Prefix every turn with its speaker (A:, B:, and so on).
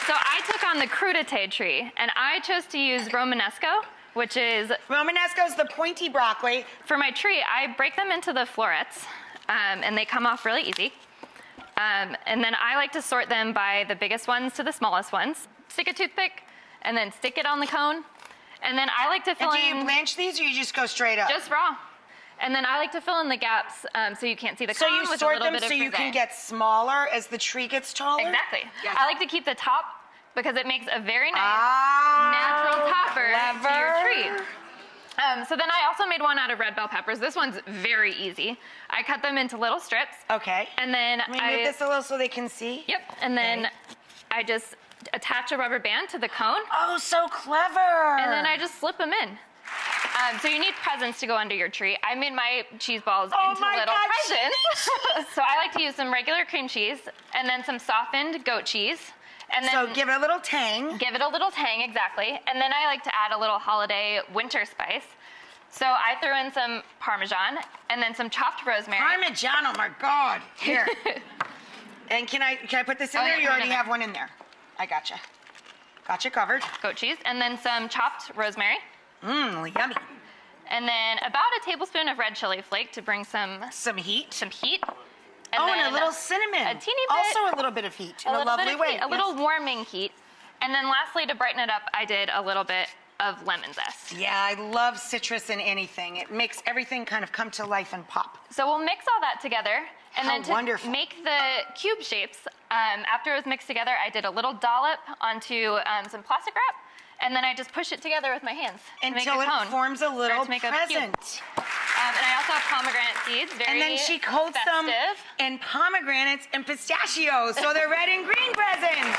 A: So I took on the Crudite tree, and I chose to use Romanesco, which is...
B: Romanesco's the pointy broccoli.
A: For my tree, I break them into the florets, and they come off really easy. And then I like to sort them by the biggest ones to the smallest ones. Stick a toothpick, and then stick it on the cone. And then I like to fill in...
B: And do you blanch these, or you just go straight up?
A: Just raw. And then I like to fill in the gaps so you can't see the cone with a little bit of
B: So you sort them so you can get smaller as the tree gets taller?
A: Exactly. Yes. I like to keep the top because it makes a very nice natural topper to your tree. So then I also made one out of red bell peppers. This one's very easy. I cut them into little strips.
B: Okay.
A: And then
B: Let me move this a little so they can see.
A: Yep. And then I just attach a rubber band to the cone.
B: Oh, so clever.
A: And then I just slip them in. So you need presents to go under your tree. I made my cheese balls into little presents. So I like to use some regular cream cheese and then some softened goat cheese. And then
B: so give it a little tang.
A: Give it a little tang, exactly. And then I like to add a little holiday winter spice. So I threw in some Parmesan and then some chopped rosemary.
B: Parmesan, oh my God. Here. And can I put this in there? You already have one in there. I gotcha. Gotcha covered.
A: Goat cheese and then some chopped rosemary.
B: Mmm, yummy.
A: And then about a tablespoon of red chili flake to bring some
B: heat.
A: Some heat.
B: And a little cinnamon.
A: A teeny bit.
B: Also a little bit of heat in a lovely way.
A: A little warming heat. And then lastly, to brighten it up, I did a little bit of lemon zest.
B: Yeah, I love citrus in anything. It makes everything kind of come to life and pop.
A: So we'll mix all that together. And then
B: wonderful.
A: Make the cube shapes, after it was mixed together, I did a little dollop onto some plastic wrap. And then I just push it together with my hands
B: until it forms a little present.
A: And I also have pomegranate seeds, very festive.
B: And then she coats them in pomegranates and pistachios, so they're red and green presents.